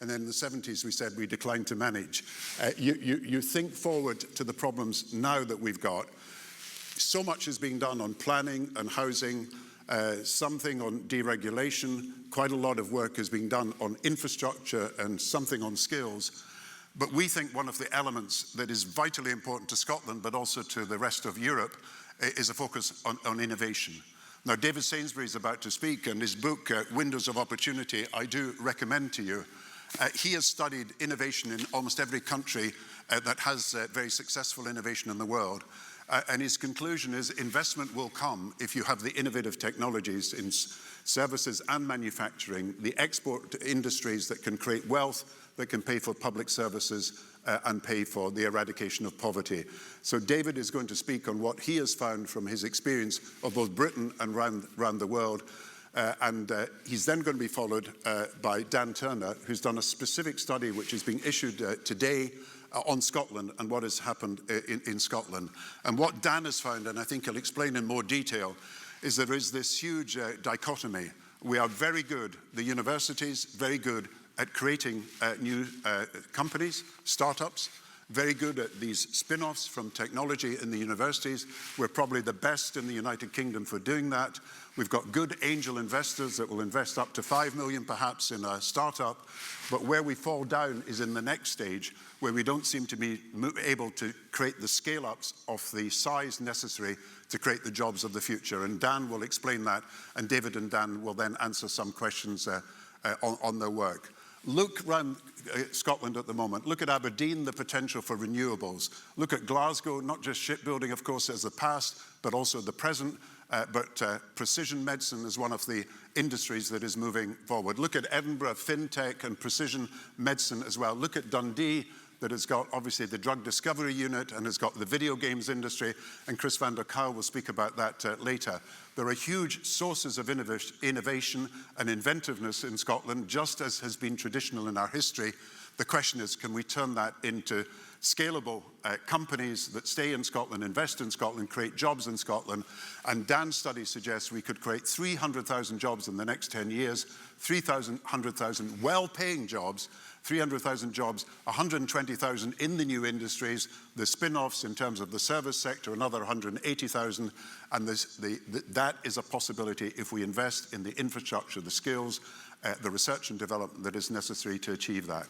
and then in the 70s we said we declined to manage. You think forward to the problems now that we've got. So much is being done on planning and housing, something on deregulation, quite a lot of work is being done on infrastructure and something on skills. But we think one of the elements that is vitally important to Scotland, but also to the rest of Europe, is a focus on innovation. Now, David Sainsbury is about to speak, and his book, Windows of Opportunity, I do recommend to you. He has studied innovation in almost every country that has very successful innovation in the world. And his conclusion is investment will come if you have the innovative technologies in services and manufacturing, the export industries that can create wealth, that can pay for public services and pay for the eradication of poverty. So David is going to speak on what he has found from his experience of both Britain and around the world. He's then going to be followed by Dan Turner, who's done a specific study which is being issued today on Scotland and what has happened in Scotland. And what Dan has found, and I think he'll explain in more detail, is there is this huge dichotomy. We are very good, the universities, very good at creating new companies, startups, very good at these spin-offs from technology in the universities. We're probably the best in the United Kingdom for doing that. We've got good angel investors that will invest up to 5 million perhaps in a startup. But where we fall down is in the next stage, where we don't seem to be able to create the scale-ups of the size necessary to create the jobs of the future. And Dan will explain that, and David and Dan will then answer some questions on their work. Look around Scotland at the moment. Look at Aberdeen, the potential for renewables. Look at Glasgow, not just shipbuilding, of course, as the past, but also the present. But precision medicine is one of the industries that is moving forward. Look at Edinburgh, fintech and precision medicine as well. Look at Dundee, that has got obviously the drug discovery unit and has got the video games industry, and Chris van der Kuil will speak about that later. There are huge sources of innovation and inventiveness in Scotland, just as has been traditional in our history. The question is, can we turn that into scalable companies that stay in Scotland, invest in Scotland, create jobs in Scotland? And Dan's study suggests we could create 300,000 jobs in the next 10 years, 300,000 well-paying jobs, 300,000 jobs, 120,000 in the new industries, the spin-offs in terms of the service sector, another 180,000, and that is a possibility if we invest in the infrastructure, the skills, the research and development that is necessary to achieve that.